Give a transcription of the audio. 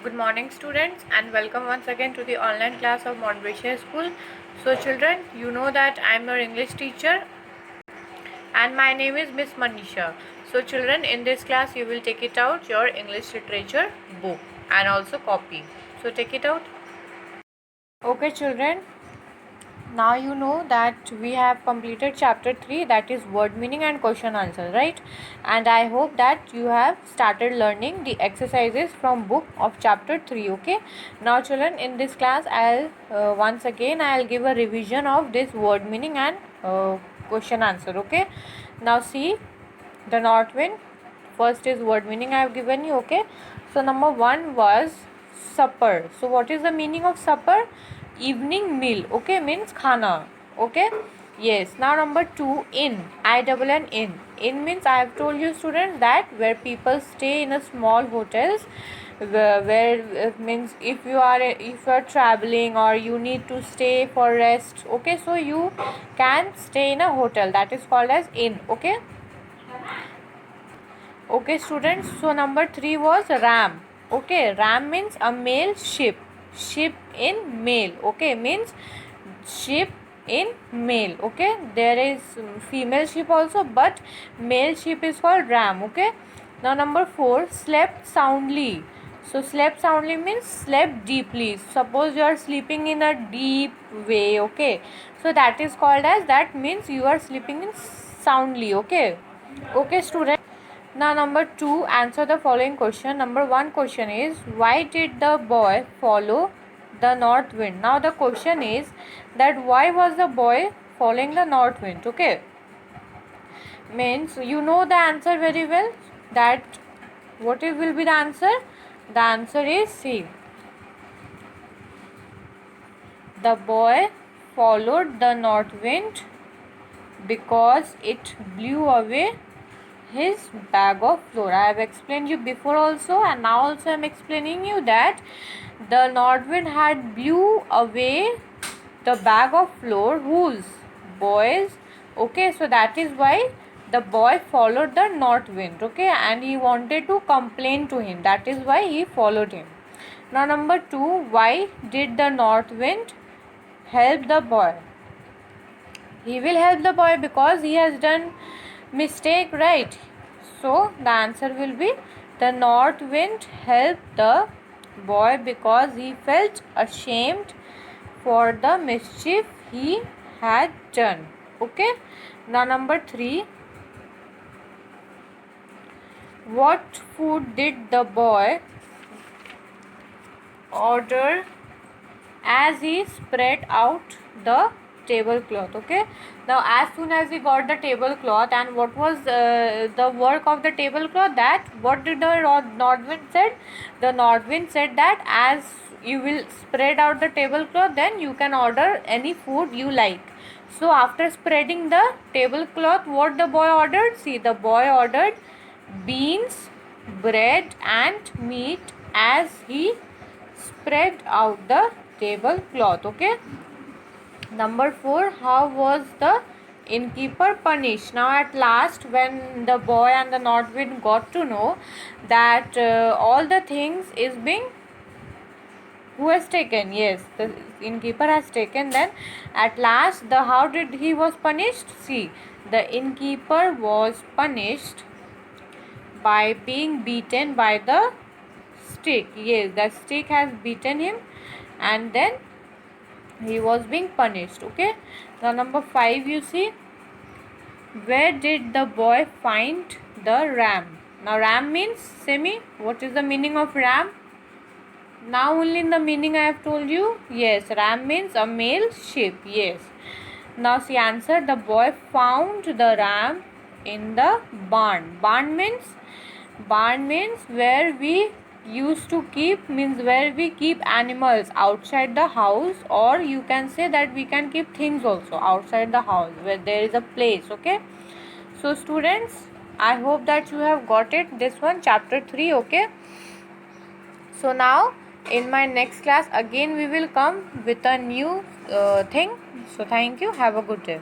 Good morning students, and welcome once again to the online class of Montbretia School. So children, you know that I am your English teacher and my name is Miss Manisha. So children, in this class you will take it out your English literature book and also copy. So take it out. Okay children, now you know that we have completed chapter 3, that is word meaning and question answer, right? And I hope that you have started learning the exercises from book of chapter 3. Okay, now children, in this class I'll once again I'll give a revision of this word meaning and question answer. Okay, now see the north wind. First is word meaning I have given you. Okay, so number 1 was supper. So what is the meaning of supper? Evening meal. Okay, means khana. Okay, yes. Now number 2, inn. In means I have told you students that where people stay in a small hotels, where means if you are traveling or you need to stay for rest. Okay, so you can stay in a hotel, that is called as inn. Okay students, so number 3 was ram. Okay, ram means a male ship. Ship in male. Okay, means ship in male. Okay, there is female ship also, but male ship is called ram. Okay, now number 4, slept soundly. So slept soundly means slept deeply. Suppose you are sleeping in a deep way. Okay, so that is called as, that means you are sleeping in soundly. Okay student. Now number 2, answer the following question. Number 1 question is, why did the boy follow the north wind? Now the question is that why was the boy following the north wind? Okay, means you know the answer very well, that what will be the answer? The answer is C. The boy followed the north wind because it blew away his bag of flour. I have explained you before also, and now also I am explaining you that the north wind had blew away the bag of flour. Whose? Boys. Okay, so that is why the boy followed the north wind. Okay, and he wanted to complain to him, that is why he followed him. Now number 2, why did the north wind help the boy? He will help the boy because he has done mistake, right? So the answer will be, the north wind helped the boy because he felt ashamed for the mischief he had done. Okay, now number 3, what food did the boy order as he spread out the tablecloth? Okay, now as soon as he got the tablecloth, and what was the work of the tablecloth, that what did the north wind said? The north wind said that as you will spread out the tablecloth, then you can order any food you like. So after spreading the tablecloth, what the boy ordered? See, the boy ordered beans, bread and meat as he spread out the tablecloth. Okay, number 4, how was the innkeeper punished? Now at last, when the boy and the north wind got to know that all the things is being, who has taken? Yes, the innkeeper has taken. Then at last, the how did he was punished? See, the innkeeper was punished by being beaten by the stick. Yes, the stick has beaten him, and then he was being punished. Okay, now number 5, you see, where did the boy find the ram? Now ram means semi. What is the meaning of ram? Now only in the meaning I have told you. Yes, ram means a male sheep. Yes, now see answer, the boy found the ram in the barn. Barn means where we used to keep, means where we keep animals outside the house, or you can say that we can keep things also outside the house where there is a place. Okay, so students, I hope that you have got it, this one chapter 3. Okay, so now in my next class again we will come with a new thing. So thank you, have a good day.